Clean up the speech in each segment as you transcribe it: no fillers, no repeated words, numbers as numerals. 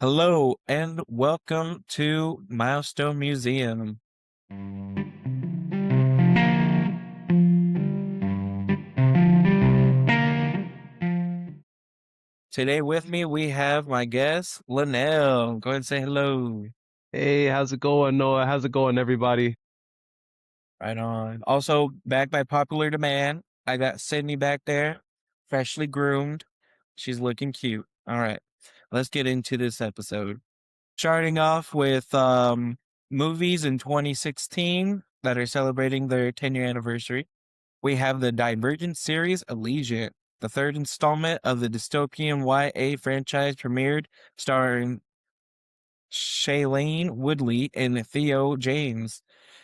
Hello and welcome to Milestone Museum. Today with me we have my guest, Lynell. Go ahead and say hello. Hey, how's it going, Noah? How's it going, everybody? Right on. Also, back by popular demand, I got Sydney back there, freshly groomed. She's looking cute. All right, let's get into this episode. Starting off with movies in 2016 that are celebrating their 10-year anniversary. We have the Divergent series Allegiant, the third installment of the dystopian YA franchise premiered, starring Shailene Woodley and Theo James.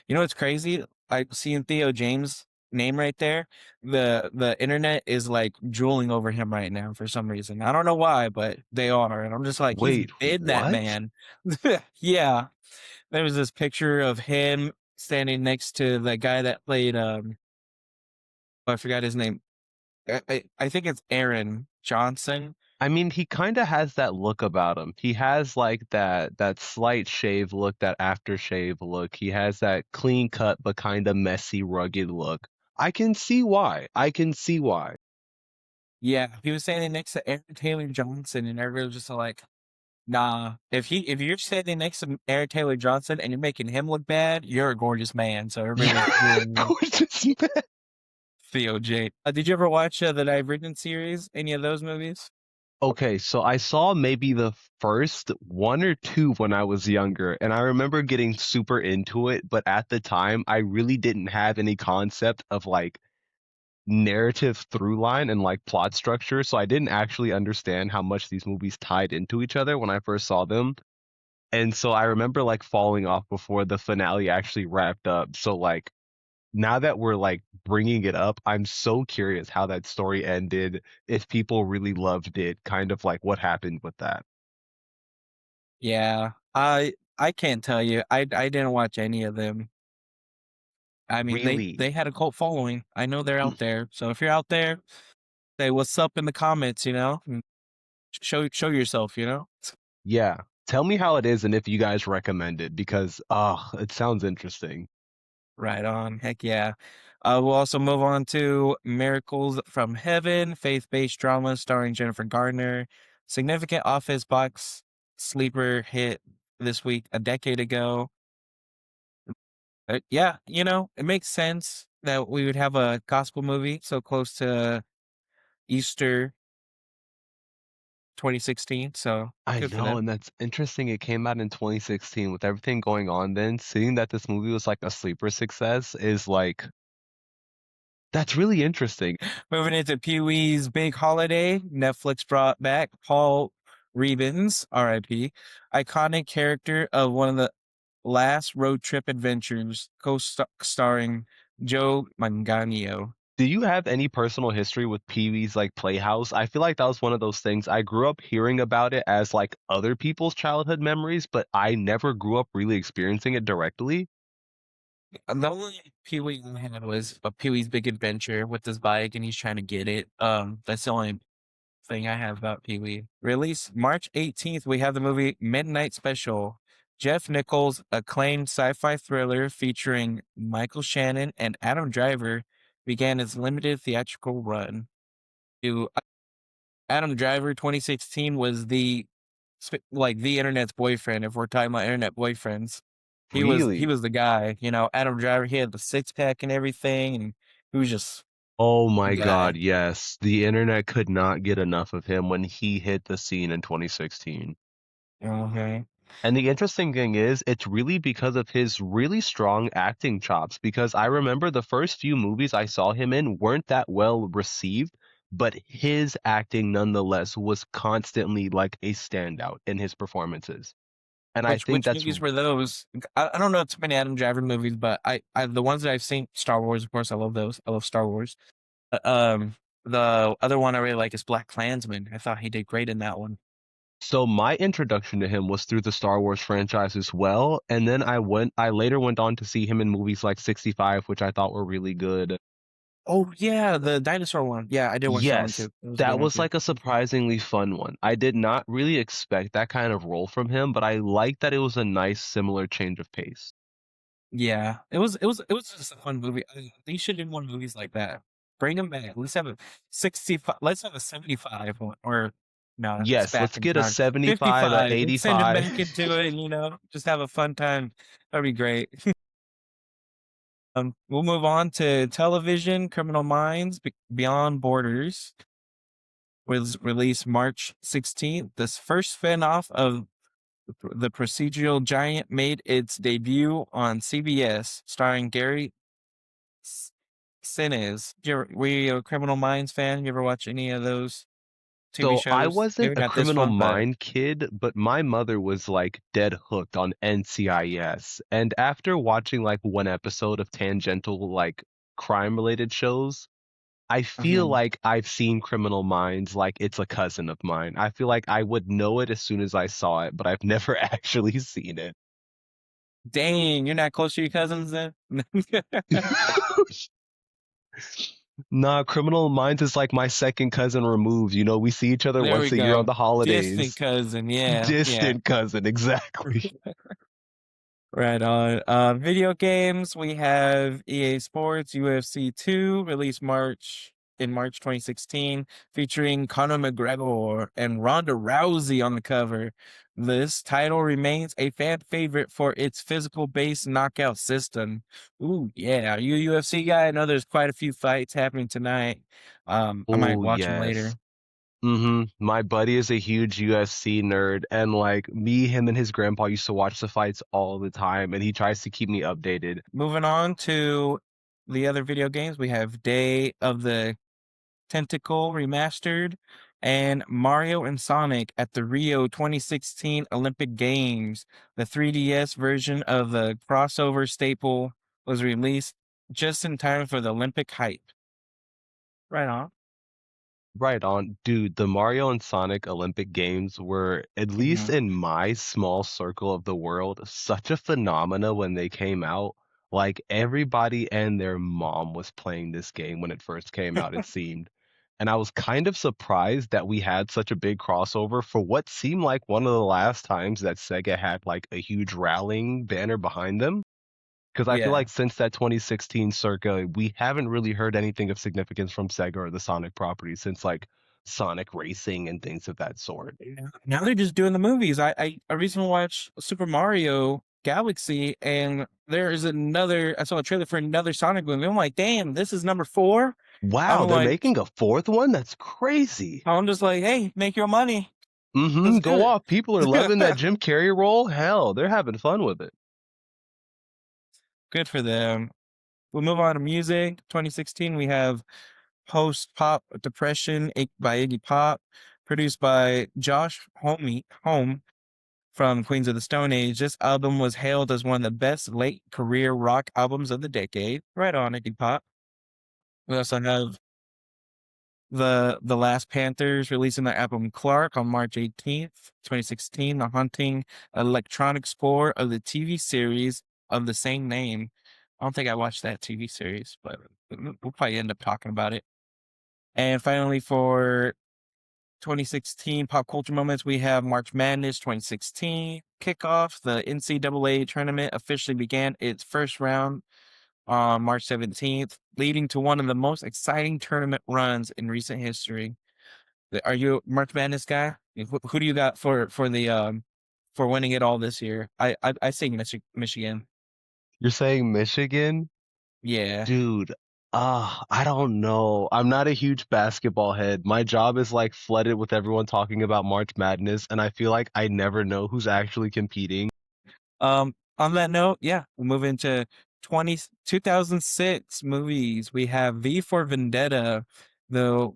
You know what's crazy? I seeing Theo James' name right there. The internet is like drooling over him right now for some reason. I don't know why, but they are. And I'm just like, he's Wait, been that what? man. Yeah. There was this picture of him standing next to the guy that played I forgot his name. I think it's Aaron Johnson. I mean, he kind of has that look about him. He has like that slight shave look, that aftershave look. He has that clean cut but kind of messy, rugged look. I can see why. I can see why. Yeah, he was standing next to Aaron Taylor Johnson, and everybody was just like, "Nah, if you're standing next to Aaron Taylor Johnson and you're making him look bad, you're a gorgeous man." So everybody Yeah, was drooling on gorgeous man. Theo J. Did you ever watch the Divergent series? Any of those movies? Okay, so I saw maybe the first one or two when I was younger, and I remember getting super into it, but at the time, I really didn't have any concept of like narrative through line and like plot structure, so I didn't actually understand how much these movies tied into each other when I first saw them. And so I remember like falling off before the finale actually wrapped up. So like now that we're like bringing it up, I'm so curious how that story ended, if people really loved it, kind of like what happened with that. Yeah, I can't tell you. I didn't watch any of them. I mean, Really? they had a cult following. I know they're out there. So if you're out there, say what's up in the comments. And show yourself. Yeah. Tell me how it is and if you guys recommend it because it sounds interesting. Right on. Heck yeah. We'll also move on to Miracles from Heaven, faith-based drama starring Jennifer Gardner. Significant office box sleeper hit this week a decade ago. Yeah, it makes sense that we would have a gospel movie so close to Easter 2016. So I good for know, them. and that's interesting. It came out in 2016 with everything going on then. Seeing that this movie was like a sleeper success is like, that's really interesting. Moving into Pee Wee's Big Holiday, Netflix brought back Paul Reubens, R.I.P., iconic character of one of the last road trip adventures, co-starring Joe Manganiello. Do you have any personal history with Pee Wee's like Playhouse? I feel like that was one of those things. I grew up hearing about it as like other people's childhood memories, but I never grew up really experiencing it directly. The only Pee Wee I had was a Pee Wee's Big Adventure with his bike, and he's trying to get it. That's the only thing I have about Pee Wee. Release March 18th, we have the movie Midnight Special. Jeff Nichols' acclaimed sci-fi thriller featuring Michael Shannon and Adam Driver began its limited theatrical run. To Adam Driver, 2016 was the internet's boyfriend. If we're talking about internet boyfriends, he Really? was the guy. Adam Driver. He had the six pack and everything, and he was just Oh the my God, guy. yes. The internet could not get enough of him when he hit the scene in 2016. Okay. And the interesting thing is, it's really because of his really strong acting chops. Because I remember the first few movies I saw him in weren't that well received, but his acting nonetheless was constantly like a standout in his performances. And I think Which that's movies were those? I don't know too many Adam Driver movies, but I the ones that I've seen, Star Wars, of course, I love those. I love Star Wars. Uh, Um, the other one I really like is Black Klansman. I thought he did great in that one. so my introduction to him was through the Star Wars franchise as well. And then I later went on to see him in movies like 65, which I thought were really good. Oh yeah, the dinosaur one. Yeah, I did watch that one Yes, too. It was a good that one was too. like a surprisingly fun one. I did not really expect that kind of role from him, but I like that it was a nice similar change of pace. Yeah, it was just a fun movie. They should do more movies like that. Bring them back. Let's have a 65. Let's have a 75 one, or no, it's Yes, back let's in get a time. 75, a 55. Let's send them 85. back into it. Just have a fun time. That'd be great. We'll move on to television. Criminal Minds Beyond Borders was released March 16th. This first spinoff of the procedural giant made its debut on CBS, starring Gary Sinise. Were you a Criminal Minds fan? You ever watch any of those TV So I shows? wasn't Maybe a not this Criminal one, but Mind kid, but my mother was like dead hooked on NCIS. And after watching like one episode of tangential like crime related shows, I feel mhm. like I've seen Criminal Minds like it's a cousin of mine. I feel like I would know it as soon as I saw it, but I've never actually seen it. Dang, you're not close to your cousins then? Nah, Criminal Minds is like my second cousin removed. You know, we see each other There we once a year on go. the Distant holidays. cousin. Yeah, yeah. Distant cousin, exactly. Right on. Video games, we have EA Sports UFC 2, released March 2016, featuring Conor McGregor and Ronda Rousey on the cover. This title remains a fan favorite for its physical-based knockout system. Ooh, yeah. Are you a UFC guy? I know there's quite a few fights happening tonight. I might Oh, watch them yes. later. My buddy is a huge UFC nerd, and like me, him, and his grandpa used to watch the fights all the time, and he tries to keep me updated. Moving on to the other video games, we have Day of the Tentacle Remastered, and Mario and Sonic at the Rio 2016 Olympic Games. The 3DS version of the crossover staple was released just in time for the Olympic hype. Right on. Right on. Dude, the Mario and Sonic Olympic Games were, at least Hmm. in my small circle of the world, such a phenomena when they came out. Like everybody and their mom was playing this game when it first came out, it seemed. And I was kind of surprised that we had such a big crossover for what seemed like one of the last times that Sega had like a huge rallying banner behind them. Because I feel Yeah. like since that 2016 circa, we haven't really heard anything of significance from Sega or the Sonic property since like Sonic Racing and things of that sort. Now they're just doing the movies. I recently watched Super Mario Galaxy, and there is another. I saw a trailer for another Sonic movie. I'm like, damn, this is number four. I'm Wow, they're like, making a fourth one? That's crazy. I'm just like, hey, make your money. Mm-hmm. Let's do Go off. People are loving that it. Jim Carrey role. Hell, they're having fun with it. Good for them. We'll move on to music. 2016, we have Post Pop Depression by Iggy Pop, produced by Josh Home from Queens of the Stone Age. This album was hailed as one of the best late career rock albums of the decade. Right on, Iggy Pop. We also have the Last Panthers releasing their album Clark on March 18th, 2016, the haunting electronic score of the TV series of the same name. I don't think I watched that TV series, but we'll probably end up talking about it. And finally, for 2016 pop culture moments, we have March Madness 2016 kickoff. The NCAA tournament officially began its first round on March 17th, leading to one of the most exciting tournament runs in recent history. Are you a March Madness guy? Who do you got for winning it all this year? I say Michigan. You're saying Michigan? Yeah. Dude, I don't know. I'm not a huge basketball head. My job is like flooded with everyone talking about March Madness, and I feel like I never know who's actually competing. On that note, yeah, we'll move into 2006 movies. We have V for Vendetta, the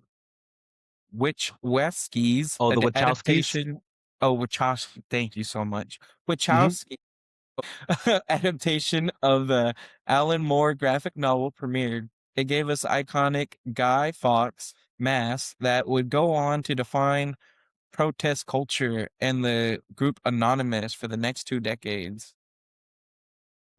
Wachowskis Oh, the Wachowskis? adaptation. Oh, Wachowski, thank you so much. Hmm. Wachowski adaptation of the Alan Moore graphic novel premiered. It gave us iconic Guy Fawkes mask that would go on to define protest culture and the group Anonymous for the next 2 decades.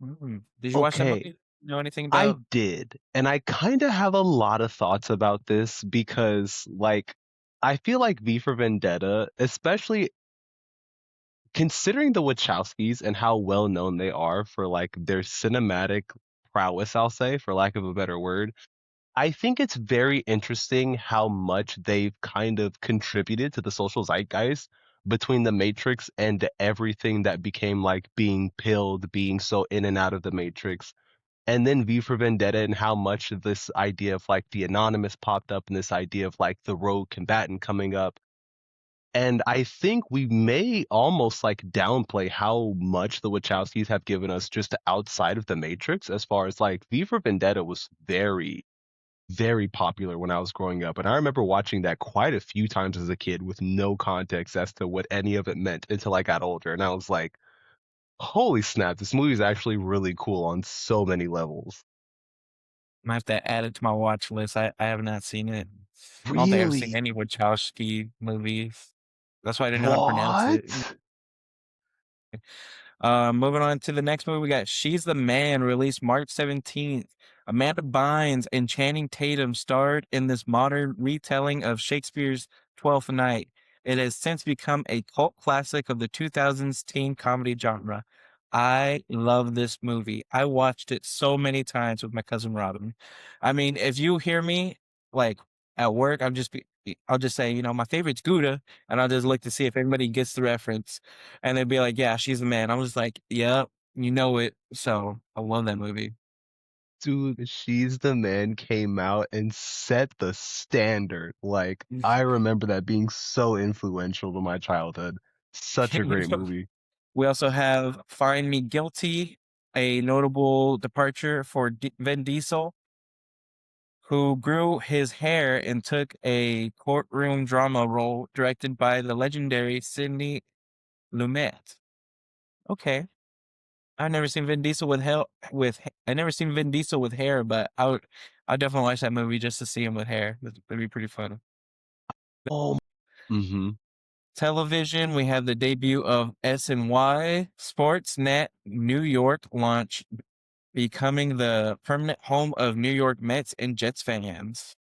Did you watch that Okay. movie? Know anything I about? did, and I kinda have a lot of thoughts about this because, like, I feel like V for Vendetta, especially considering the Wachowskis and how well known they are for, like, their cinematic prowess, I'll say, for lack of a better word, I think it's very interesting how much they've kind of contributed to the social zeitgeist between The Matrix and everything that became, like, being pilled, being so in and out of The Matrix. And then V for Vendetta and how much of this idea of like the anonymous popped up and this idea of like the rogue combatant coming up. And I think we may almost like downplay how much the Wachowskis have given us just outside of the Matrix, as far as like V for Vendetta was very, very popular when I was growing up. And I remember watching that quite a few times as a kid with no context as to what any of it meant until I got older. And I was like, holy snap, this movie is actually really cool on so many levels. I have to add it to my watch list. I have not seen it. I don't think I've seen Really? any Wachowski movies. That's why I didn't know how to pronounce it. What? Moving on to the next movie, we got She's the Man, released March 17th. Amanda Bynes and Channing Tatum starred in this modern retelling of Shakespeare's Twelfth Night. It has since become a cult classic of the 2000s teen comedy genre. I love this movie. I watched it so many times with my cousin Robin. I mean, if you hear me like at work, I'll just say, my favorite's Gouda, and I'll just look to see if anybody gets the reference. And they'd be like, "Yeah, she's the man." I was like, "Yep, you know it." So I love that movie. Dude, She's the Man came out and set the standard. Like, I remember that being so influential to my childhood. Such a great movie. We also have Find Me Guilty, a notable departure for Vin Diesel, who grew his hair and took a courtroom drama role directed by the legendary Sidney Lumet. Okay. I've never seen Vin Diesel with hair I never seen Vin Diesel with hair, but I'd definitely watch that movie just to see him with hair. That'd be pretty fun. Oh, mm-hmm. Television, we have the debut of SNY Sportsnet New York launch, becoming the permanent home of New York Mets and Jets fans.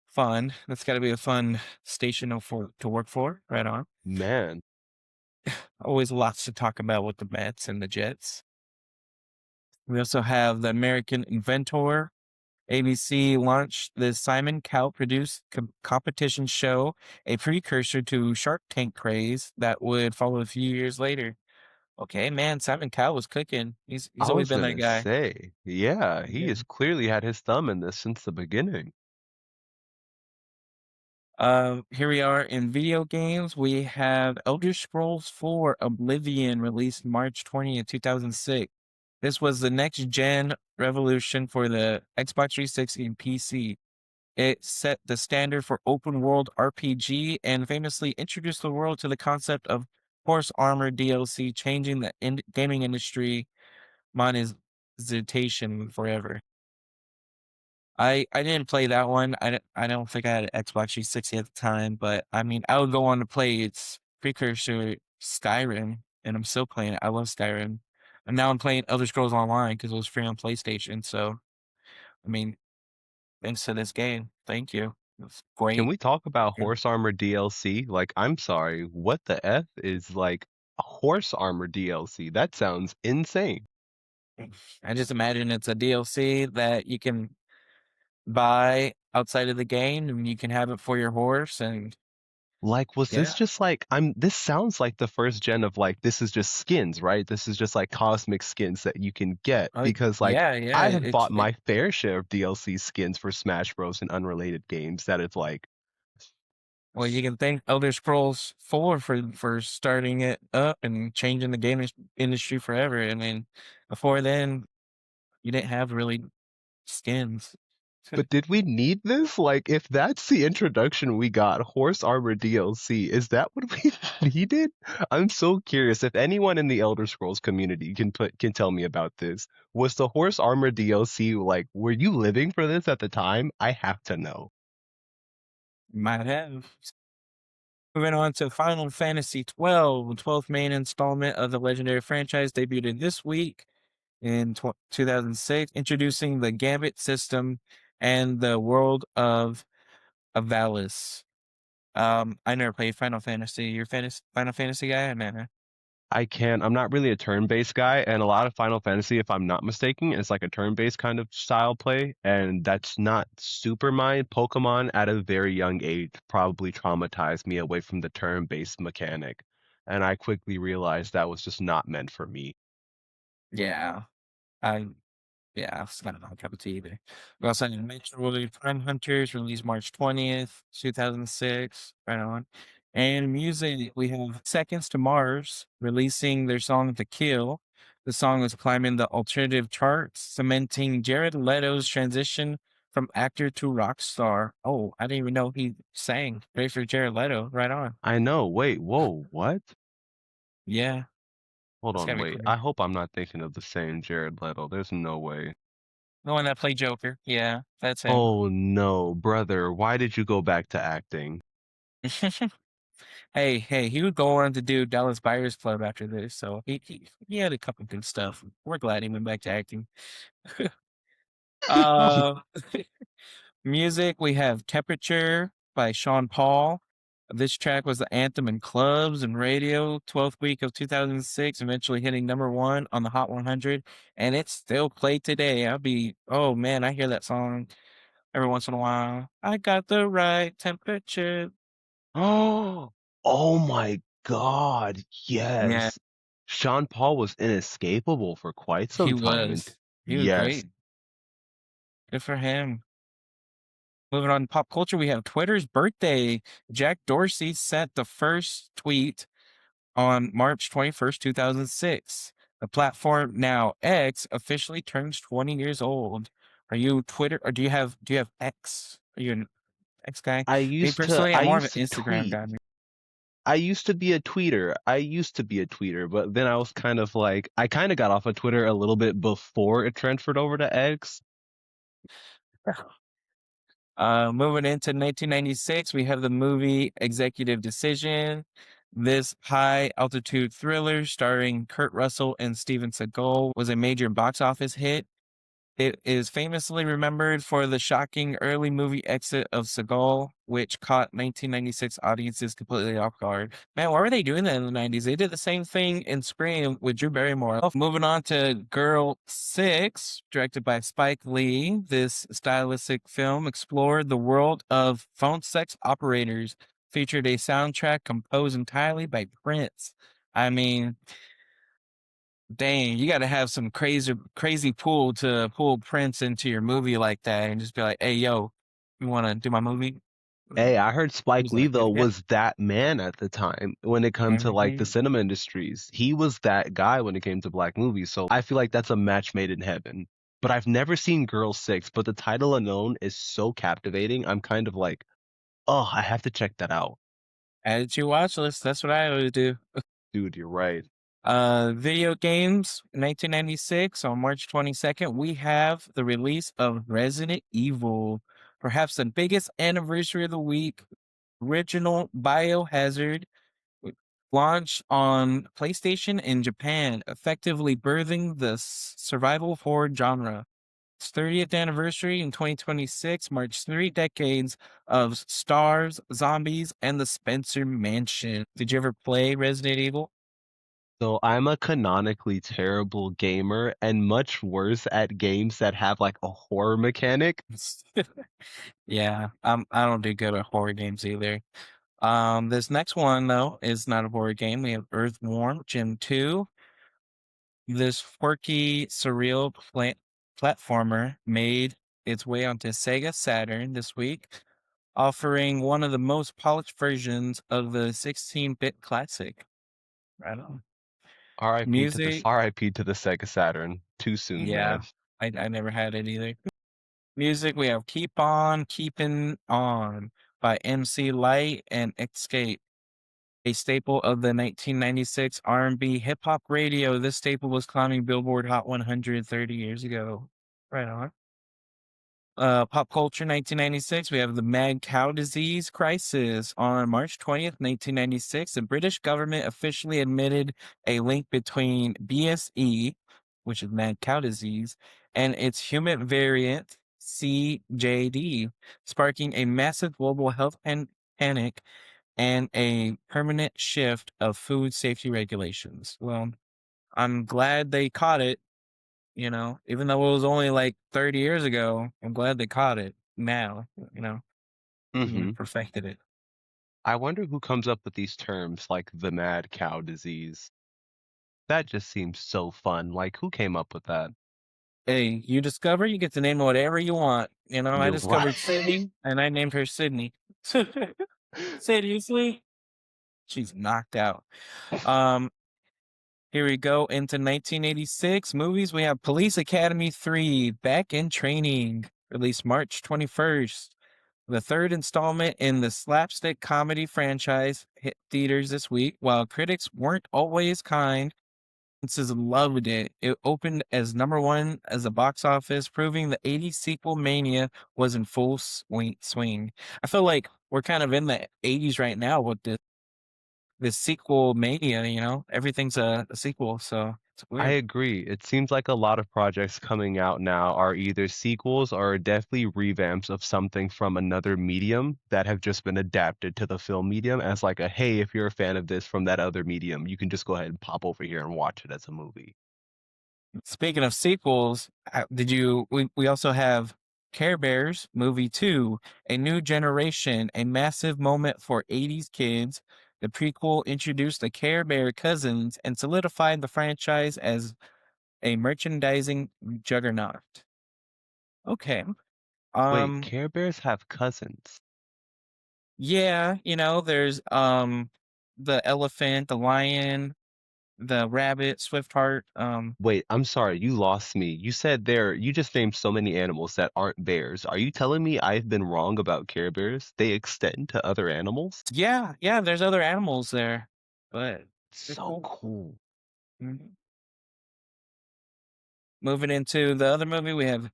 Fun. That's got to be a fun station to work for. Right on. Man. Always lots to talk about with the Mets and the Jets. We also have the American Inventor. ABC launched the Simon Cowell produced competition show, a precursor to Shark Tank craze that would follow a few years later. Okay, man, Simon Cowell was cooking. He's I always was been that gonna guy. say, yeah, he Yeah. has clearly had his thumb in this since the beginning. Here we are in video games. We have Elder Scrolls 4 Oblivion, released March 20th, 2006. This was the next gen revolution for the Xbox 360 and PC. It set the standard for open world RPG and famously introduced the world to the concept of horse armor DLC, changing the gaming industry monetization forever. I didn't play that one. I don't think I had an Xbox 360 at the time, but I mean, I would go on to play its precursor, Skyrim, and I'm still playing it. I love Skyrim. And now I'm playing Elder Scrolls Online because it was free on PlayStation. So, I mean, thanks to this game. Thank you. It's Can great. we talk about Yeah. horse armor DLC? Like, I'm sorry, what the F is like horse armor DLC? That sounds insane. I just imagine it's a DLC that you can buy outside of the game and you can have it for your horse. And Like, was this yeah, just like this sounds like the first gen of like this is just skins, right? This is just like cosmic skins that you can get because like yeah, yeah. I have bought my fair share of DLC skins for Smash Bros. And unrelated games that it's like Well, you can thank Elder Scrolls 4 for starting it up and changing the gaming industry forever. I mean, before then, you didn't have really skins. but did we need this? Like, if that's the introduction we got, Horse Armor DLC, is that what we needed? I'm so curious. If anyone in the Elder Scrolls community can tell me about this, was the Horse Armor DLC like, were you living for this at the time? I have to know. Might have. Moving on to Final Fantasy 12, the 12th main installment of the legendary franchise, debuted this week. in 2006, introducing the Gambit system and the world of Avalis. I never played Final Fantasy. You're a Final Fantasy guy? Man, I'm not really a turn-based guy, and a lot of Final Fantasy, if I'm not mistaken, is like a turn-based kind of style play, and that's not super my Pokemon at a very young age probably traumatized me away from the turn-based mechanic. And I quickly realized that was just not meant for me. yeah. I Yeah, it's not my cup of tea either. We also had Metro Prime Hunters released March 20th, 2006. Right on. And music, we have Seconds to Mars releasing their song To Kill. The song is climbing the alternative charts, cementing Jared Leto's transition from actor to rock star. Oh, I didn't even know he sang. Great for Jared Leto. Right on. I know. Wait, whoa, what? Yeah, Hold it's on, gotta be wait. cool. I hope I'm not thinking of the same Jared Leto. There's no way. The one that played Joker. Yeah, that's him. Oh no, brother, why did you go back to acting? Hey, he would go on to do Dallas Buyers Club after this, so he had a couple good stuff. We're glad he went back to acting. Uh, music, we have Temperature by Sean Paul. This track was the anthem in clubs and radio, 12th week of 2006, eventually hitting #1 on the Hot 100, and it's still played today. Oh man, I hear that song every once in a while. I got the right temperature. Oh, oh my God, Yeah, yes. Sean Paul was inescapable for quite he some time. And was. He was yes, great. Good for him. Moving on to pop culture, we have Twitter's birthday. Jack Dorsey sent the first tweet on March 21st, 2006. The platform now X officially turns 20 years old. Are you Twitter or do you have X? Are you an X guy? Me personally, I I'm more of an used to Instagram tweet. guy. I used to be a tweeter. I used to be a tweeter, but then I was kind of like, I kind of got off of Twitter a little bit before it transferred over to X. Moving into 1996, we have the movie Executive Decision. This high altitude thriller starring Kurt Russell and Steven Seagal was a major box office hit. It is famously remembered for the shocking early movie exit of Seagal, which caught 1996 audiences completely off guard. Man, why were they doing that in the 90s? They did the same thing in Scream with Drew Barrymore. Moving on to Girl 6, directed by Spike Lee. This stylistic film explored the world of phone sex operators, featured a soundtrack composed entirely by Prince. I mean, dang, you got to have some crazy pull to pull Prince into your movie like that and just be like, hey, yo, you want to do my movie? Hey, I heard Spike He's Lee like, though yeah. was that man at the time when it comes to like the Mhm. cinema industries. He was that guy when it came to black movies. So I feel like that's a match made in heaven. But I've never seen Girl Six, but the title alone is so captivating. I'm kind of like, oh, I have to check that out. Add it to your watch list. That's what I always do. Dude, you're right. Video games, 1996 on March 22nd, we have the release of Resident Evil, perhaps the biggest anniversary of the week. Original Biohazard launched on PlayStation in Japan, effectively birthing the survival horror genre. Its 30th anniversary in 2026 marks 3 decades of stars, zombies, and the Spencer Mansion. Did you ever play Resident Evil? So I'm a canonically terrible gamer and much worse at games that have like a horror mechanic. Yeah, I don't do good at horror games either. This next one though is not a horror game. We have Earthworm Jim 2. This quirky, surreal platformer made its way onto Sega Saturn this week, offering one of the most polished versions of the 16-bit classic. Right on. Music, RIP to the Sega Saturn. Too soon, yeah, man. I never had it either. Music, we have Keep On Keeping On by MC Light and Escape, a staple of the 1996 R&B hip hop radio. This staple was climbing Billboard Hot 100 30 years ago. Right on. Pop culture 1996, we have the mad cow disease crisis. On March 20th, 1996, the British government officially admitted a link between BSE, which is mad cow disease, and its human variant, CJD, sparking a massive global health panic and a permanent shift of food safety regulations. Well, I'm glad they caught it, even though it was only like 30 years ago. I'm glad they caught it now, Hmm. perfected it. I wonder who comes up with these terms like the mad cow disease. That just seems so fun. Like, who came up with that? Hey, you discover, you get to name whatever you want. I You're right. discovered Sydney and I named her Sydney. Seriously? She's knocked out. Um, Here we go into 1986 movies. We have Police Academy 3, Back in Training, released March 21st. The third installment in the slapstick comedy franchise hit theaters this week. While critics weren't always kind, audiences loved it. It opened as number one as a box office, proving the 80s sequel mania was in full swing. I feel like we're kind of in the 80s right now with this sequel mania, everything's a sequel, so it's I weird. agree. It seems like a lot of projects coming out now are either sequels or definitely revamps of something from another medium that have just been adapted to the film medium as like a, hey, if you're a fan of this from that other medium, you can just go ahead and pop over here and watch it as a movie. Speaking of sequels, we also have Care Bears movie 2, A New Generation, a massive moment for 80s kids. The prequel introduced the Care Bear cousins and solidified the franchise as a merchandising juggernaut. Okay. Wait, Um Care Bears have cousins. yeah, there's the elephant, the lion, the rabbit, Swift Wait, I'm sorry, you lost me. You said you just named so many animals that aren't bears. Are you telling me I've been wrong about Care Bears? They extend to other animals? yeah, yeah, there's other animals there, but they're So cool. cool. Mhm. Moving into the other movie, we have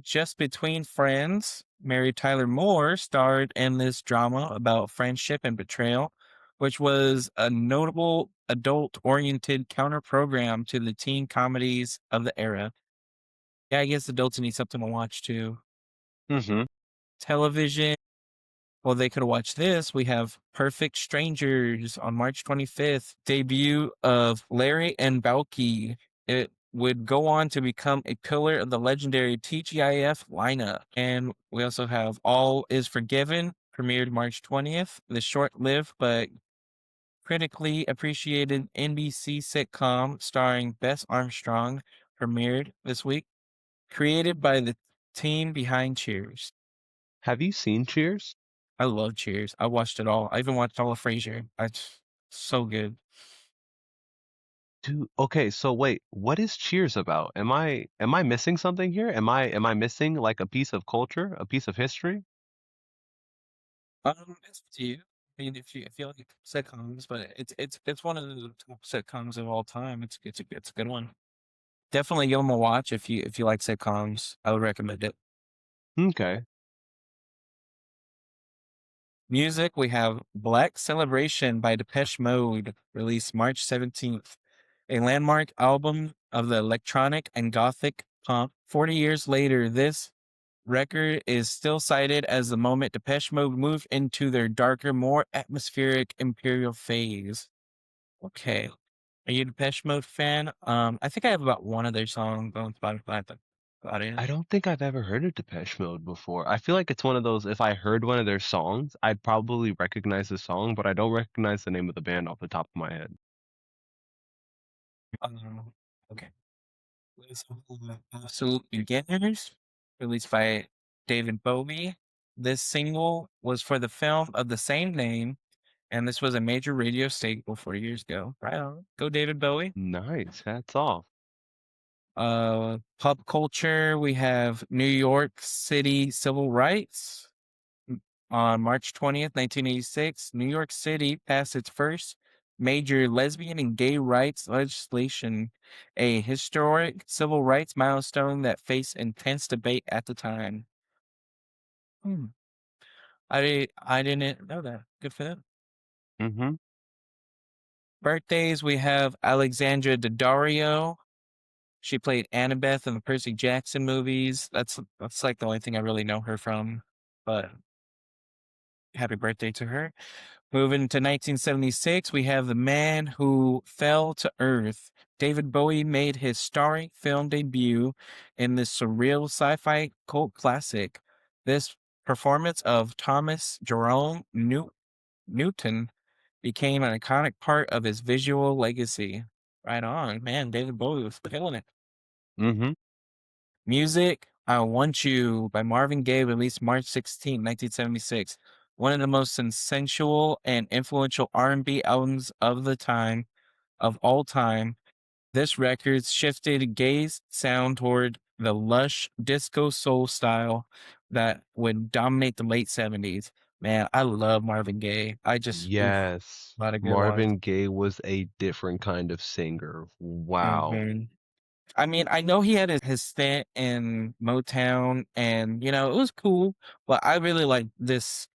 Just Between Friends. Mary Tyler Moore starred in this drama about friendship and betrayal, which was a notable adult-oriented counter-program to the teen comedies of the era. Yeah, I guess adults need something to watch too. Hmm. Television. Well, they could watch this. We have Perfect Strangers on March 25th, debut of Larry and Balky. It would go on to become a pillar of the legendary TGIF lineup. And we also have All Is Forgiven, premiered March 20th. The short-lived but critically appreciated NBC sitcom starring Bess Armstrong premiered this week, created by the team behind Cheers. Have you seen Cheers? I love Cheers. I watched it all. I even watched all of Frasier. It's so good. Dude, okay, so wait, what is Cheers about? Am I missing something here? Am I missing like a piece of culture, a piece of history? It's up to you. I mean, if you like sitcoms, but it's one of the top sitcoms of all time. It's a good one. Definitely give them a watch if you like sitcoms. I would recommend it. Okay. Music, we have Black Celebration by Depeche Mode, released March 17th, a landmark album of the electronic and gothic punk. 40 years later, this record is still cited as the moment Depeche Mode moved into their darker, more atmospheric Imperial phase. Okay. Are you a Depeche Mode fan? I think I have about one of their songs on Spotify. That's about it. I don't think I've ever heard of Depeche Mode before. I feel like it's one of those, if I heard one of their songs, I'd probably recognize the song, but I don't recognize the name of the band off the top of my head. Um, okay. Let's Absolute Beginners, released by David Bowie. This single was for the film of the same name, and this was a major radio staple 40 years ago. Right on. Go David Bowie. Nice. Hats off. Pop culture, we have New York City civil rights. On March 20th, 1986, New York City passed its first major lesbian and gay rights legislation, a historic civil rights milestone that faced intense debate at the time. Hmm. I didn't know that. Good for them. Hmm. Birthdays, we have Alexandra Daddario. She played Annabeth in the Percy Jackson movies. That's like the only thing I really know her from. But happy birthday to her. Moving to 1976, we have the man who fell to earth. David Bowie made his starring film debut in this surreal sci-fi cult classic. This performance of Thomas Jerome Newton became an iconic part of his visual legacy. Right on, man. David Bowie was killing it. Hmm. Music, I Want You by Marvin Gaye, released March 16, 1976. One of the most sensual and influential R&B albums of all time. This record shifted Gaye's sound toward the lush disco soul style that would dominate the late 70s. Man, I love Marvin Gaye. Yes. A lot of good ones. Marvin Gaye was a different kind of singer. Wow. hmm I mean, I know he had his stint in Motown and, it was cool, but I really like this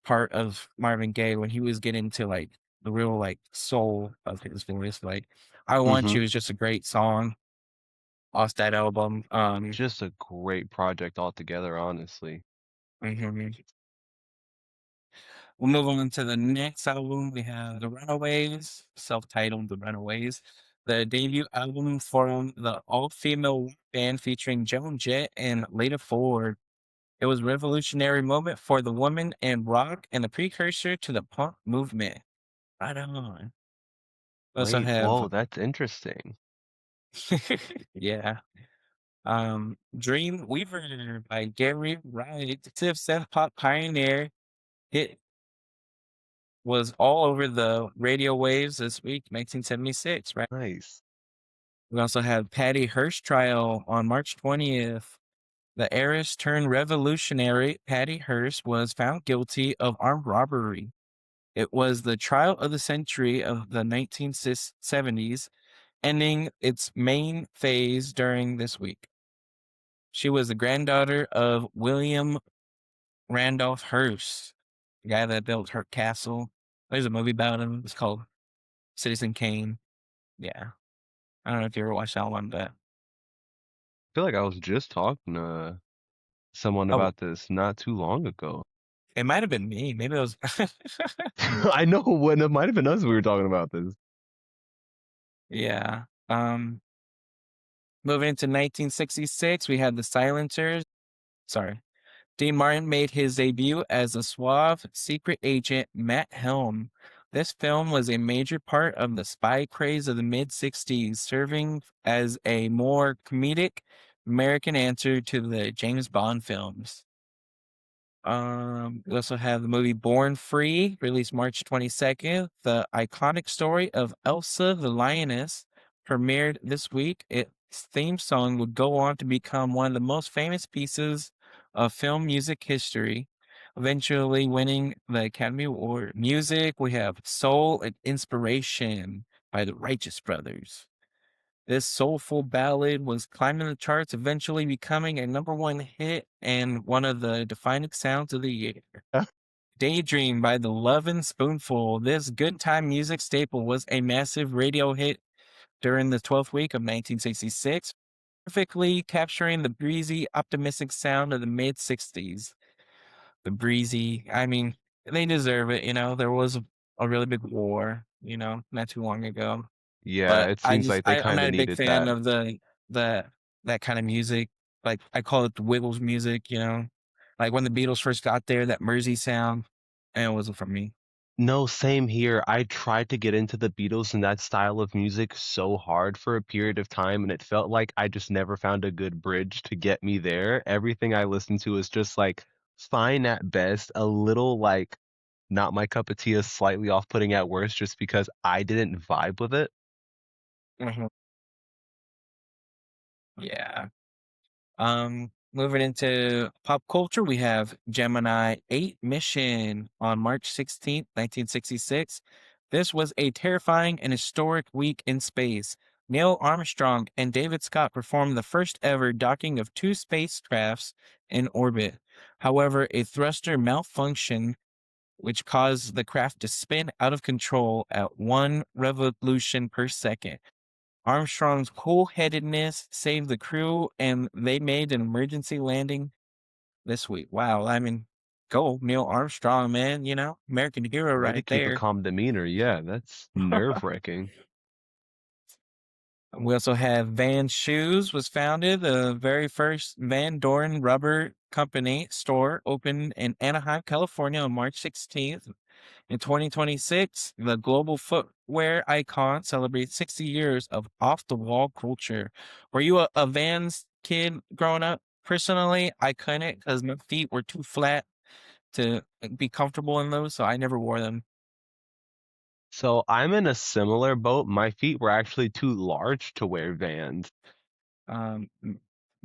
part of Marvin Gaye when he was getting to like the real like soul of his voice. Like, I Want Hmm. You is just a great song off that album. Just a great project altogether, honestly. Mhm. We'll move on to the next album. We have The Runaways, self-titled The Runaways, the debut album from the all-female band featuring Joan Jett and Lita Ford. It was a revolutionary moment for the woman in rock and the precursor to the punk movement. Right on. We also Wait, have, whoa, that's interesting. yeah, Dream Weaver by Gary Wright, active synth pop pioneer. Hit was all over the radio waves this week, 1976, right? Nice. We also have Patty Hearst trial on March 20th. The heiress turned revolutionary Patty Hearst was found guilty of armed robbery. It was the trial of the century of the 1970s, ending its main phase during this week. She was the granddaughter of William Randolph Hearst, the guy that built Hurt Castle. There's a movie about him. It's called Citizen Kane. Yeah. I don't know if you ever watched that one, but I feel like I was just talking to someone oh, about this not too long ago. it might have been me. Maybe it was. I know when it might have been us we were talking about this. Yeah. Moving into 1966, we had the Silencers. Sorry. Dean Martin made his debut as the suave secret agent Matt Helm. This film was a major part of the spy craze of the mid 60s, serving as a more comedic American answer to the James Bond films. We also have the movie Born Free, released March 22nd. The iconic story of Elsa the Lioness premiered this week. Its theme song would go on to become one of the most famous pieces of film music history, eventually winning the Academy Award. Music, we have Soul and Inspiration by the Righteous Brothers. This soulful ballad was climbing the charts, eventually becoming a number one hit and one of the defining sounds of the year. Daydream by the Lovin' Spoonful. This good time music staple was a massive radio hit during the 12th week of 1966, perfectly capturing the breezy, optimistic sound of the mid 60s. The breezy, I mean, they deserve it. There was a really big war, not too long ago. Yeah, But it seems like they I'm kind not of a big needed fan that. of the that kind of music. Like, I call it the Wiggles music, Like when the Beatles first got there, that Mersey sound, and it wasn't for me. No, same here. I tried to get into the Beatles and that style of music so hard for a period of time, and it felt like I just never found a good bridge to get me there. Everything I listened to is just like fine at best, a little like not my cup of tea, is slightly off-putting at worst, just because I didn't vibe with it. Mhm. Yeah. Moving into pop culture, we have Gemini 8 mission on March 16th, 1966. This was a terrifying and historic week in space. Neil Armstrong and David Scott performed the first ever docking of two spacecrafts in orbit. However, a thruster malfunctioned, which caused the craft to spin out of control at 1 revolution per second. Armstrong's cool-headedness saved the crew, and they made an emergency landing this week. Wow, I mean, go Neil Armstrong, man, American hero Way to right keep a there. calm demeanor. Yeah, that's nerve-wracking. We also have Van Shoes was founded. The very first Van Doren Rubber Company store opened in Anaheim, California on March 16th. In 2026, the global footwear icon celebrates 60 years of off-the-wall culture. Were you a Vans kid growing up? Personally, I couldn't because my feet were too flat to be comfortable in those, so I never wore them. So I'm in a similar boat. My feet were actually too large to wear Vans. M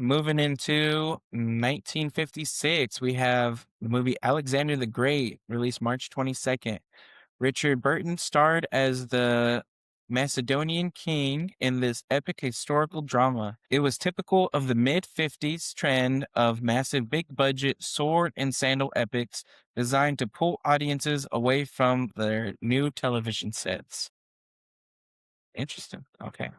Moving into 1956, we have the movie Alexander the Great, released March 22nd. Richard Burton starred as the Macedonian king in this epic historical drama. It was typical of the mid-50s trend of massive big-budget sword and sandal epics designed to pull audiences away from their new television sets. Interesting. Okay.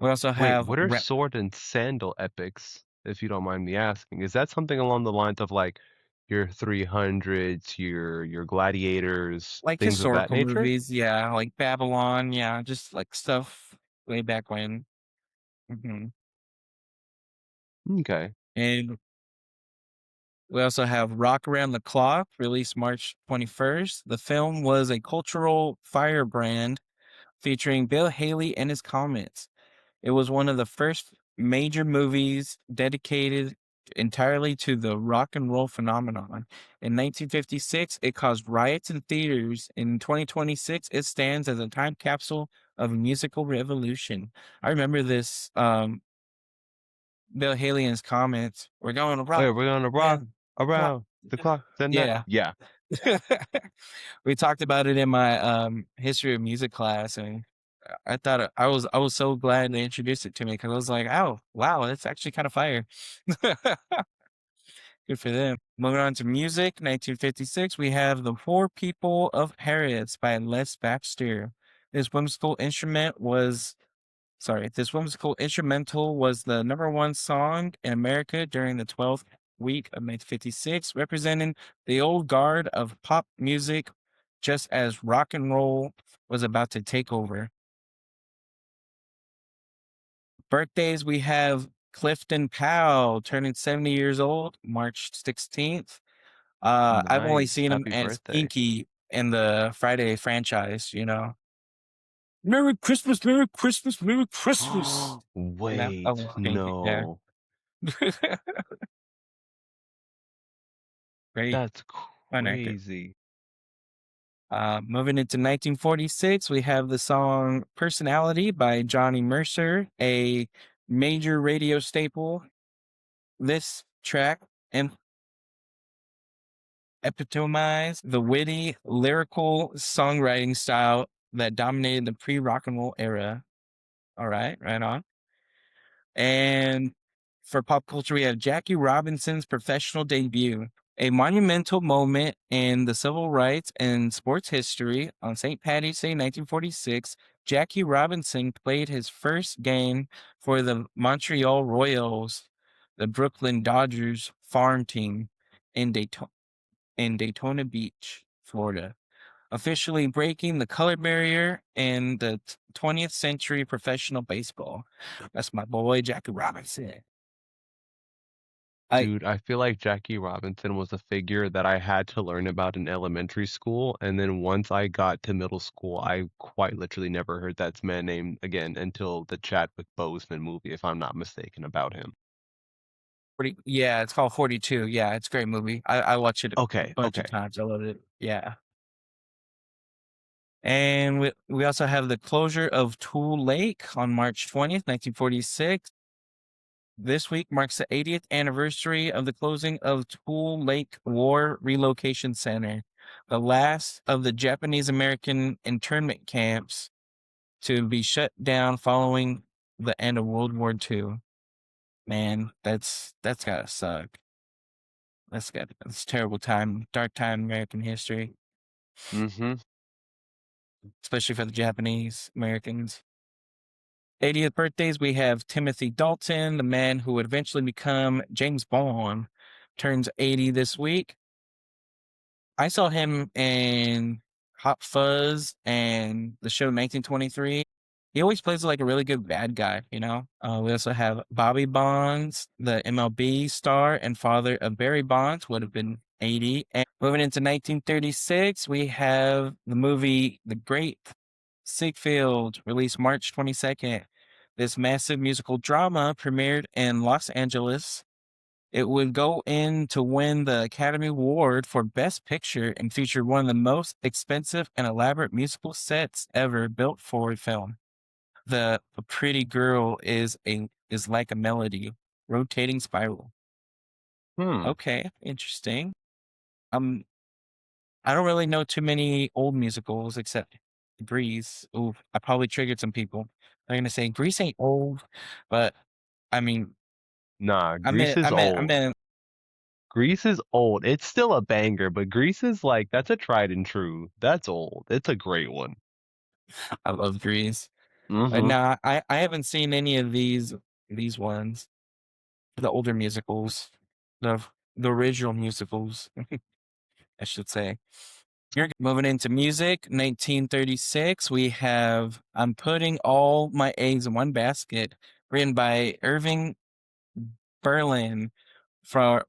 We also Wait, have what are sword and sandal epics, if you don't mind me asking? Is that something along the lines of like your 300s, your gladiators, like things of that historical nature? movies, yeah, like Babylon, yeah, just like stuff way back when. Okay. And we also have Rock Around the Clock, released March 21st. The film was a cultural firebrand featuring Bill Haley and his comments. It was one of the first major movies dedicated entirely to the rock and roll phenomenon. In 1956, it caused riots in theaters. In 2026, it stands as a time capsule of a musical revolution. I remember this Bill Haley and his comments. We're going to Wait, rock we're gonna rock around the clock. around the clock the night. Yeah. Yeah. We talked about it in my history of music class, and I thought I was so glad they introduced it to me because I was like, oh wow, that's actually kind of fire. Good for them. Moving on to music, 1956, we have The Poor People of Harriet's by Les Baxter. This whimsical instrument was this whimsical instrumental was the number one song in America during the 12th week of 1956, representing the old guard of pop music just as rock and roll was about to take over. Birthdays, we have Clifton Powell turning 70 years old, March 16th. I've only Nice. seen him Happy as birthday. Inky in the Friday franchise. Merry Christmas, Merry Christmas, Merry Christmas. I Wait, love Inky. Yeah. no. Great. That's Fun actor. crazy. Moving into 1946, we have the song Personality by Johnny Mercer, a major radio staple. This track and epitomized the witty, lyrical songwriting style that dominated the pre-rock and roll era. All right, right on. And for pop culture, we have Jackie Robinson's professional debut, a monumental moment in the civil rights and sports history. On St. Patty's Day, 1946, Jackie Robinson played his first game for the Montreal Royals, the Brooklyn Dodgers farm team in Daytona Beach, Florida, officially breaking the color barrier in the 20th century professional baseball. That's my boy, Jackie Robinson. I Dude, I feel like Jackie Robinson was a figure that I had to learn about in elementary school, and then once I got to middle school, I quite literally never heard that man name again until the Chadwick Boseman movie, if I'm not mistaken about him. yeah, it's called 42. Yeah, it's a great movie. I watched it a Okay, bunch of okay. times. I loved it. Yeah. And we also have the closure of Tool Lake on March 20th, 1946. This week marks the 80th anniversary of the closing of Tool Lake War Relocation Center, the last of the Japanese American internment camps to be shut down following the end of World War II. Man, that's gotta suck. That's a terrible time, dark time in American history, Mm-hmm. especially for the Japanese Americans. 80th birthdays, we have Timothy Dalton, the man who would eventually become James Bond, turns 80 this week. I saw him in Hot Fuzz and the show 1923. He always plays like a really good bad guy, you know? We also have Bobby Bonds, the MLB star and father of Barry Bonds, would have been 80. And moving into 1936, we have the movie The Great Siegfried, released March 22nd. This massive musical drama premiered in Los Angeles. It would go in to win the Academy Award for Best Picture and featured one of the most expensive and elaborate musical sets ever built for a film. The pretty girl is like a melody, rotating spiral. Hmm. Okay, interesting. Um, I don't really know too many old musicals except Grease. Ooh, I probably triggered some people. They're gonna say Grease ain't old, but I mean, Nah, I Grease meant, I is meant, I old. meant. Grease is old. It's still a banger, but Grease is like that's a tried and true. That's old. It's a great one. I love Grease. But Mm-hmm. nah, I haven't seen any of these ones, the older musicals, the the original musicals, I should say. You're moving into music, 1936. We have "I'm Putting All My Eggs in One Basket," written by Irving Berlin for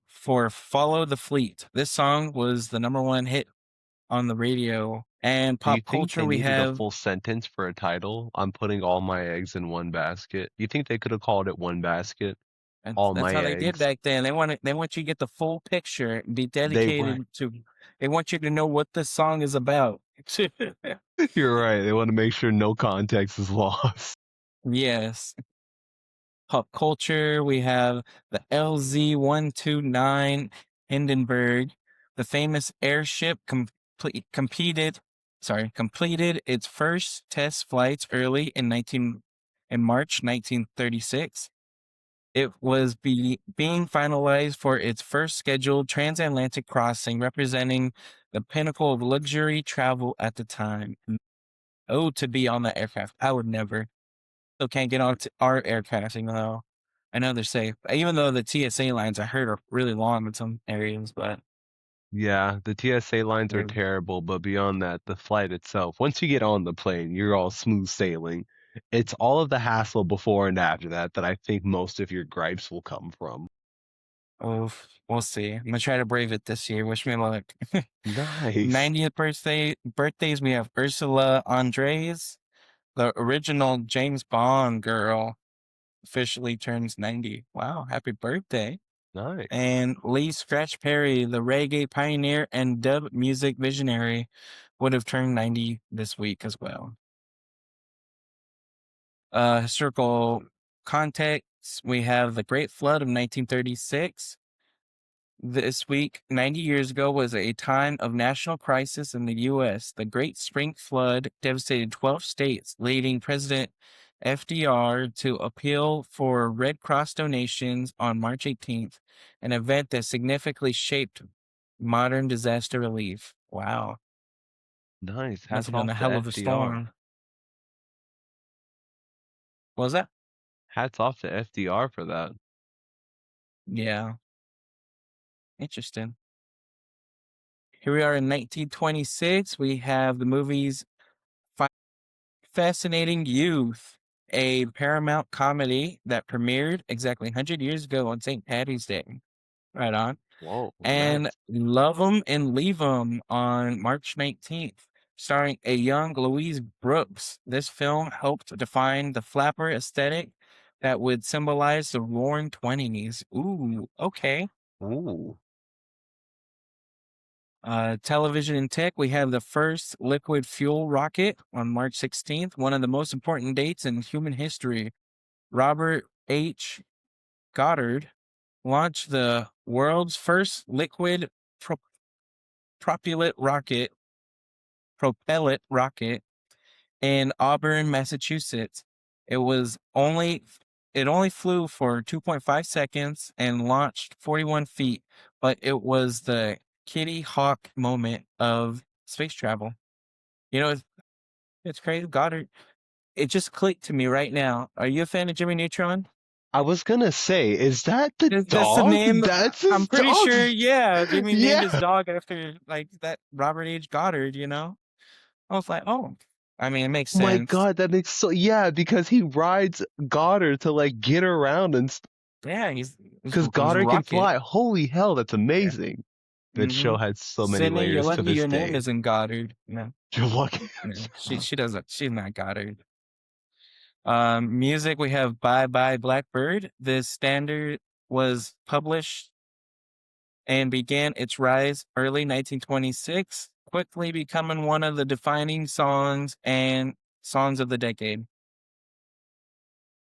"Follow the Fleet." This song was the number one hit on the radio and Do you pop think culture. they We needed a have full sentence for a title? I'm putting all my eggs in one basket. You think they could have called it one basket? All That's my how they did eggs. back then. They want you to get the full picture, be They right. dedicated to. They want you to know what the song is about. You're right. They want to make sure no context is lost. Yes. Pop culture. We have the LZ-129 Hindenburg, the famous airship completed its first test flights early in March 1936. It was being finalized for its first scheduled transatlantic crossing, representing the pinnacle of luxury travel at the time. Oh, to be on that aircraft. I would never. Still can't get on our aircraft, even though I know they're safe. Even though the TSA lines I heard are really long in some areas, but Yeah, the TSA lines are they're terrible, but beyond that, the flight itself, once you get on the plane, you're all smooth sailing. It's all of the hassle before and after that that I think most of your gripes will come from. oh, we'll see. I'm gonna try to brave it this year. Wish me luck. Nice. 90th birthdays. We have Ursula Andress, the original James Bond girl, officially turns 90. Wow, happy birthday. Nice. And Lee Scratch Perry, the reggae pioneer and dub music visionary, would have turned 90 this week as well. Historical context, we have the Great Flood of 1936. This week, 90 years ago, was a time of national crisis in the U.S. The Great Spring Flood devastated 12 states, leading President FDR to appeal for Red Cross donations on March 18th, an event that significantly shaped modern disaster relief. Wow. Nice. Must Hats have been off a to hell of a FDR. storm. What was that? Hats off to FDR for that. Yeah. Interesting. Here we are in 1926. We have the movies Fascinating Youth, a Paramount comedy that premiered exactly 100 years ago on St. Patty's Day. Right on. Whoa, And nice. Love 'em and Leave 'em on March 19th, starring a young Louise Brooks. This film helped define the flapper aesthetic that would symbolize the roaring 20s. Ooh, okay. Ooh, Television and tech, we have the first liquid fuel rocket on March 16th, one of the most important dates in human history. Robert H. Goddard launched the world's first liquid pro- propellant rocket, propellant rocket in Auburn, Massachusetts. It was only it only flew for 2.5 seconds and launched 41 feet, but it was the Kitty Hawk moment of space travel. You know, it's crazy. Goddard. it just clicked to me right now. Are you a fan of Jimmy Neutron? I was gonna say, is that the That's the dog? name. That's I'm his pretty dog. sure. Yeah, Jimmy named his Yeah. dog after like that Robert H. Goddard. I was like, oh, I mean, it makes My sense. God, that makes so yeah, because he rides Goddard to like get around and Yeah, because he's a Goddard can rocket. fly. Holy hell, that's Yeah. amazing. That Mm-hmm. show had so many Sydney, you're layers to lucky this your name day. isn't Goddard. No, You're lucky. no, she doesn't. She's not Goddard. Music, we have Bye Bye Blackbird. This standard was published and began its rise early 1926, quickly becoming one of the defining songs and songs of the decade.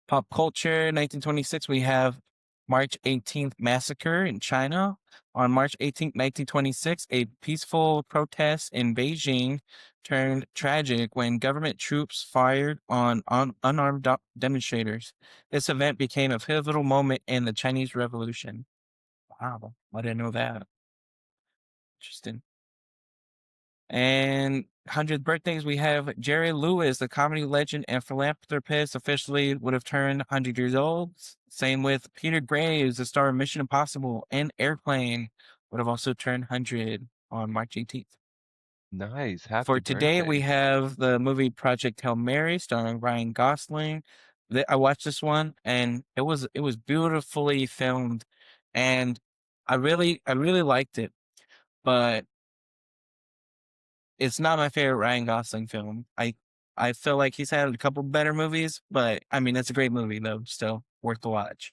Pop culture, 1926, we have March 18th massacre in China. On March 18th, 1926, a peaceful protest in Beijing turned tragic when government troops fired on unarmed demonstrators. This event became a pivotal moment in the Chinese Revolution. Wow, I didn't know that. Interesting. And 100th birthdays, we have Jerry Lewis, the comedy legend and philanthropist, officially would have turned 100 years old. Same with Peter Graves, the star of Mission Impossible and Airplane, would have also turned 100 on March 18th. Nice. For Happy today, we birthday. have the movie Project Hail Mary, starring Ryan Gosling. I watched this one, and it was beautifully filmed, and I really liked it. But it's not my favorite Ryan Gosling film. I feel like he's had a couple better movies, but I mean it's a great movie though, still worth the watch.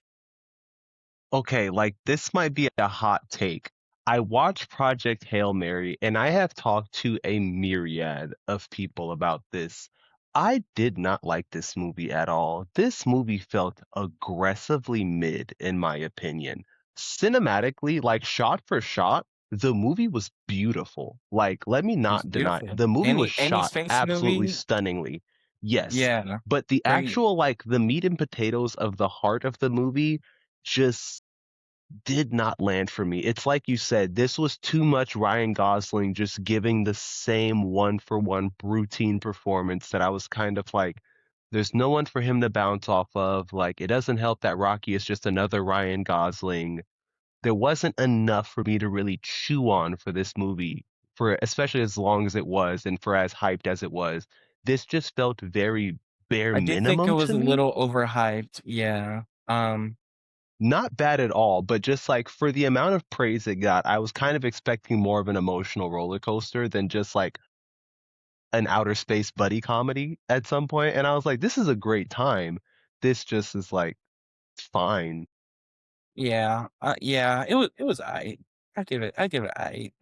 Okay, like this might be a hot take. I watched Project Hail Mary and I have talked to a myriad of people about this. I did not like this movie at all. This movie felt aggressively mid, in my opinion. Cinematically, like shot for shot, the movie was beautiful. Like, let me It's not deny, beautiful. the movie was Any shot space absolutely movie, stunningly. Yes. yeah, But the great. actual, like, the meat and potatoes of the heart of the movie just did not land for me. It's like you said, this was too much Ryan Gosling just giving the same one for one routine performance that I was kind of like, there's no one for him to bounce off of. Like, it doesn't help that Rocky is just another Ryan Gosling. There wasn't enough for me to really chew on for this movie, for especially as long as it was and for as hyped as it was. This just felt very bare I did think it minimum was to a me. little overhyped. Yeah. Not bad at all, but just like for the amount of praise it got, I was kind of expecting more of an emotional roller coaster than just like an outer space buddy comedy at some point. And I was like, this is a great time. This just is like fine. Yeah. Yeah. It was I give it I.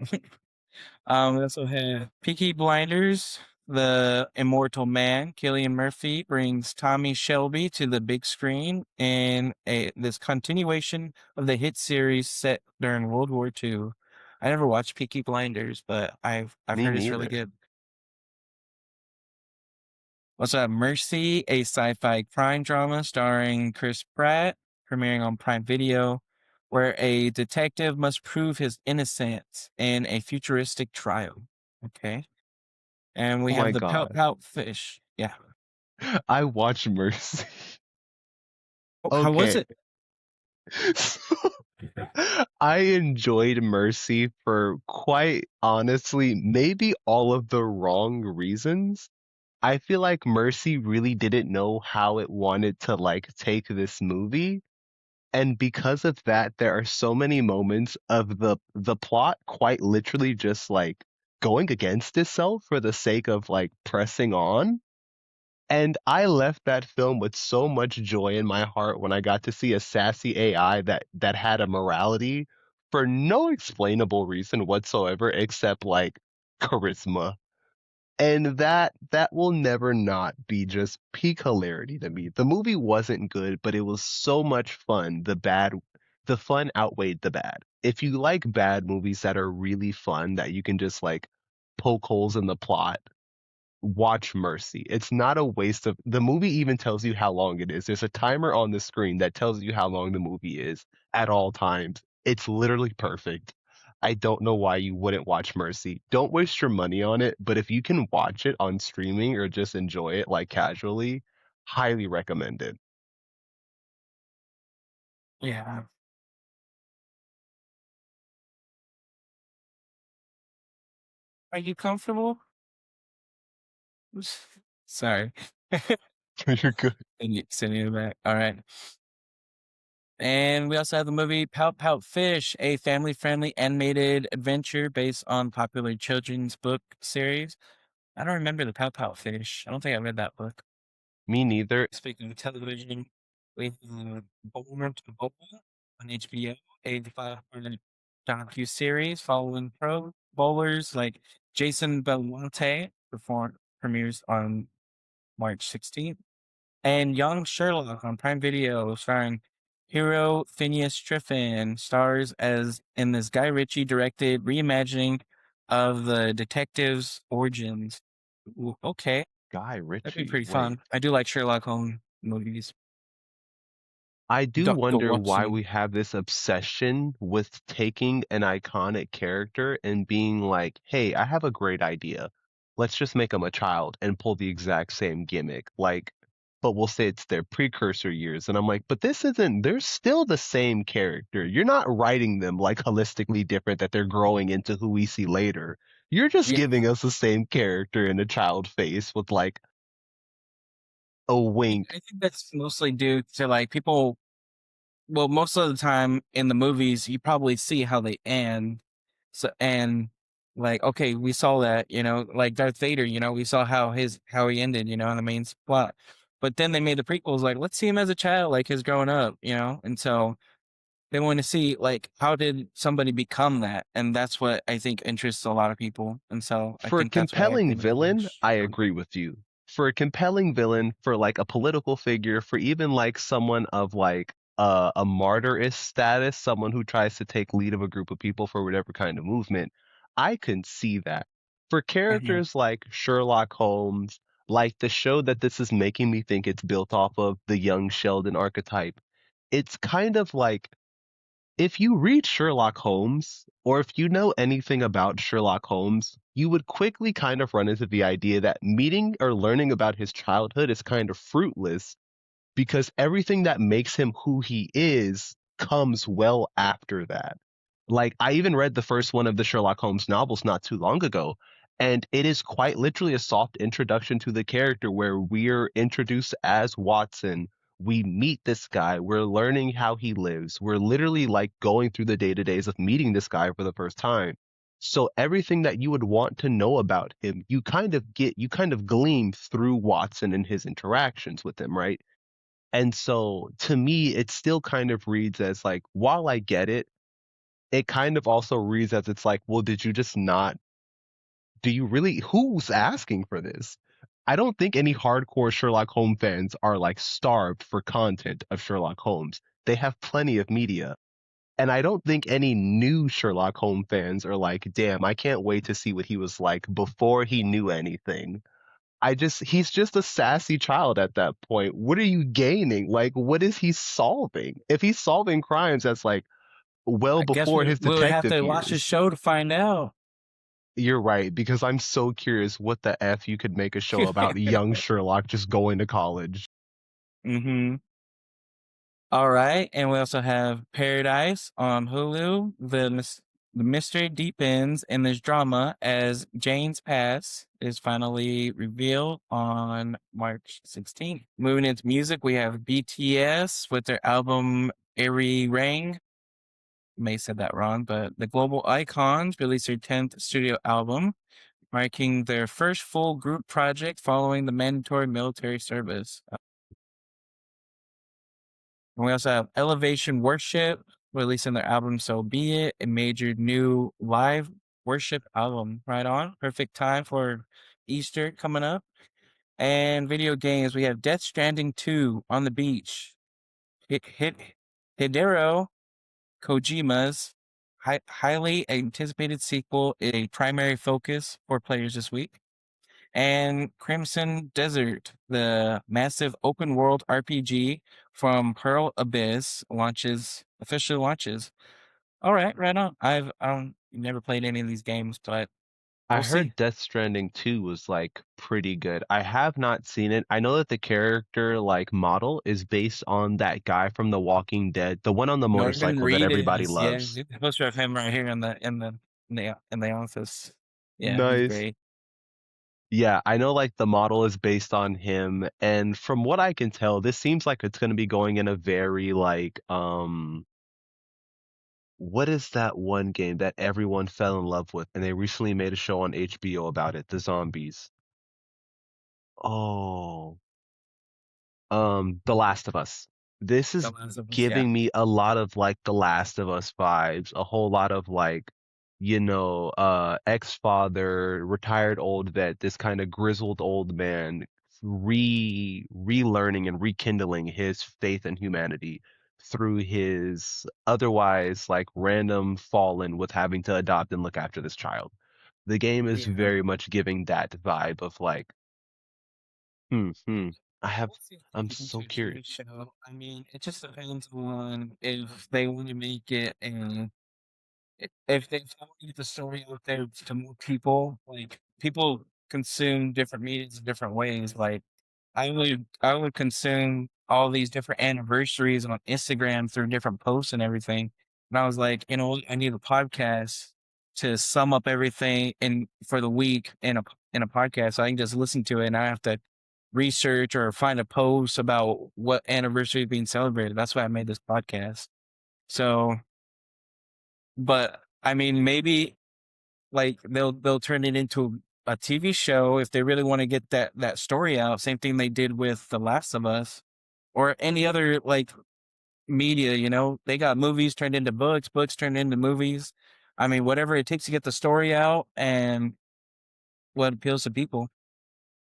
We also have Peaky Blinders. The immortal man, Killian Murphy, brings Tommy Shelby to the big screen in this continuation of the hit series set during World War II. I never watched Peaky Blinders, but I've Me heard it's really neither. good. Also have Mercy, a sci-fi crime drama starring Chris Pratt, premiering on Prime Video, where a detective must prove his innocence in a futuristic trial. Okay. And we Oh have my the Pout God. Pout fish. Yeah. I watched Mercy. Oh, how was Okay. it? I enjoyed Mercy for quite honestly, maybe all of the wrong reasons. I feel like Mercy really didn't know how it wanted to like take this movie. And because of that, there are so many moments of the plot quite literally just like going against itself for the sake of like pressing on. And I left that film with so much joy in my heart when I got to see a sassy AI that had a morality for no explainable reason whatsoever except like charisma. And that will never not be just peak hilarity to me. The movie wasn't good, but it was so much fun. The fun outweighed the bad. If you like bad movies that are really fun, that you can just like poke holes in the plot, watch Mercy. It's not a waste of the movie even tells you how long it is. There's a timer on the screen that tells you how long the movie is at all times. It's literally perfect. I don't know why you wouldn't watch Mercy. Don't waste your money on it, but if you can watch it on streaming or just enjoy it like casually, highly recommend it. Yeah. Are you comfortable? Sorry. You're good. And you sending it back. All right. And we also have the movie Pout Pout Fish, a family-friendly animated adventure based on popular children's book series. I don't remember the Pout Pout Fish. I don't think I read that book. Me neither. Speaking of television, we have Bowler to Bowl on HBO, a 5-part docu-series following pro bowlers like Jason Belmonte premieres on March 16th. And Young Sherlock on Prime Video, starring hero Phineas Triffin, stars as in this Guy Ritchie directed reimagining of the detective's origins. Ooh, okay, Guy that'd be Ritchie. pretty Wait. fun. I do like Sherlock Holmes movies. I do Dr. wonder why Watson. we have this obsession with taking an iconic character and being like, hey, I have a great idea. Let's just make them a child and pull the exact same gimmick. Like, but we'll say it's their precursor years. And I'm like, but this isn't, they're still the same character. You're not writing them like holistically different that they're growing into who we see later. You're just Yeah, giving us the same character in a child face with like a I wink. think that's mostly due to like people. Well, most of the time in the movies, you probably see how they end. So and like, okay, we saw that, like Darth Vader, we saw how he ended, in the main plot. But then they made the prequels like, let's see him as a child, like his growing up, and so they want to see like how did somebody become that, and that's what I think interests a lot of people, and so I For a think that's why they compelling make them. villain, I agree with you. For a compelling villain, for like a political figure, for even like someone of like a martyrist status, someone who tries to take lead of a group of people for whatever kind of movement, I can see that. For Mhm. characters like Sherlock Holmes, like the show that this is making me think it's built off of, the young Sheldon archetype, it's kind of like if you read Sherlock Holmes, or if you know anything about Sherlock Holmes, you would quickly kind of run into the idea that meeting or learning about his childhood is kind of fruitless because everything that makes him who he is comes well after that. Like, I even read the first one of the Sherlock Holmes novels not too long ago, and it is quite literally a soft introduction to the character where we're introduced as Watson. We meet this guy, we're learning how he lives. We're literally like going through the day-to-days of meeting this guy for the first time. So everything that you would want to know about him, you kind of glean through Watson and his interactions with him, right? And so to me, it still kind of reads as like, while I get it, it kind of also reads as it's like, well, did you just not, do you really, who's asking for this? I don't think any hardcore Sherlock Holmes fans are like starved for content of Sherlock Holmes. They have plenty of media. And I don't think any new Sherlock Holmes fans are like, damn, I can't wait to see what he was like before he knew anything. He's just a sassy child at that point. What are you gaining? Like, what is he solving? If he's solving crimes, that's like well I guess before we his we would have detective to watch the years. show to find out. You're right, because I'm so curious what the F you could make a show about young Sherlock just going to college. Hmm. All right, and we also have Paradise on Hulu. The mystery deepens in this drama as Jane's past is finally revealed on March 16th. Moving into music, we have BTS with their album Airy Rang. May have said that wrong, but the Global Icons released their 10th studio album, marking their first full group project following the mandatory military service. And we also have Elevation Worship releasing their album So Be It, a major new live worship album. Right on. Perfect time for Easter coming up. And video games, we have Death Stranding 2 on the beach. Hit Hideo Kojima's highly anticipated sequel is a primary focus for players this week. And Crimson Desert, the massive open world RPG from Pearl Abyss officially launches. All right, right on. never played any of these games, but I we'll see. heard Death Stranding 2 was like pretty good. I have not seen it. I know that the character like model is based on that guy from The Walking Dead, the one on the Norman motorcycle that everybody Reedus, yeah, loves. the poster of him right here in the office. Yeah, he's Nice. great. Yeah, I know like the model is based on him, and from what I can tell, this seems like it's going to be going in a very like what is that one game that everyone fell in love with and they recently made a show on HBO about it, the zombies. Oh, The Last of Us. This The is Last of Us, yeah. giving me a lot of like The Last of Us vibes, a whole lot of like, ex-father, retired old vet, this kind of grizzled old man relearning and rekindling his faith in humanity through his otherwise like random fallen with having to adopt and look after this child. The game is Yeah. very much giving that vibe of like, hmm, hmm. I have We'll see if they I'm make it into so a curious. TV show. I mean, it just depends on if they want to make it and if they want to get the story out there to more people. Like people consume different medias in different ways. Like I would consume all these different anniversaries on Instagram through different posts and everything. And I was like, you know what? I need a podcast to sum up everything in for the week in a podcast. So I can just listen to it and I have to research or find a post about what anniversary is being celebrated. That's why I made this podcast. So, but I mean, maybe like they'll turn it into a TV show if they really want to get that story out. Same thing they did with The Last of Us or any other like media, you know. They got movies turned into books, books turned into movies. I mean, whatever it takes to get the story out and what appeals to people.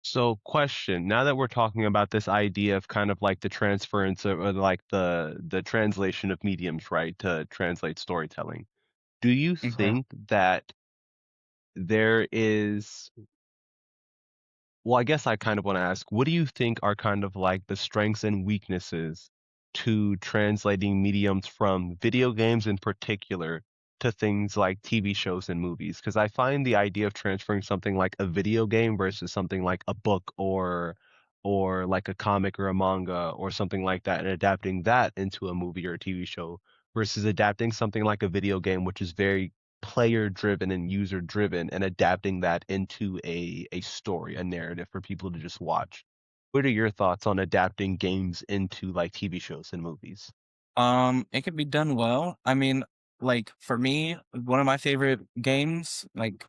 So, question, now that we're talking about this idea of kind of like the transference of, or like the translation of mediums, right, to translate storytelling, do you Okay. think that there is well, I guess I kind of want to ask, what do you think are kind of like the strengths and weaknesses to translating mediums from video games in particular to things like TV shows and movies? Because I find the idea of transferring something like a video game versus something like a book or like a comic or a manga or something like that and adapting that into a movie or a TV show versus adapting something like a video game, which is very player driven and user driven and adapting that into a story, a narrative for people to just watch. What are your thoughts on adapting games into like TV shows and movies? It can be done well. I mean, like for me, one of my favorite games, like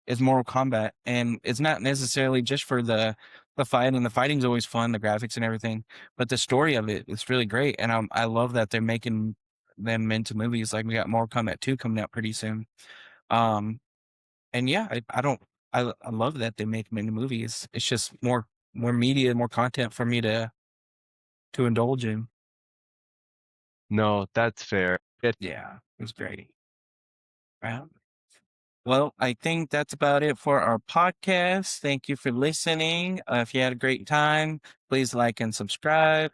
is Mortal Kombat, and it's not necessarily just for the fighting. The fighting's always fun, the graphics and everything, but the story of it is really great, and I love that they're making them into movies. Like we got Mortal Kombat 2 coming out pretty soon. Um, and yeah, I don't I love that they make them into movies. It's just more media, more content for me to indulge in. No, that's fair. Yeah, it's great. Wow. Well, I think that's about it for our podcast. Thank you for listening. If you had a great time, please like and subscribe.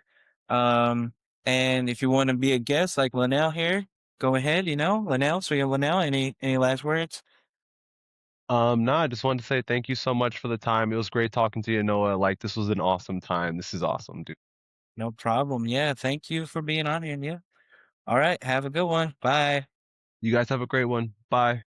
Um, and if you want to be a guest like Linnell here, go ahead. You know, Linnell. So you have Linnell. Any last words? No, I just wanted to say thank you so much for the time. It was great talking to you, Noah. Like this was an awesome time. This is awesome, dude. No problem. Yeah, thank you for being on here. Yeah. All right. Have a good one. Bye. You guys have a great one. Bye.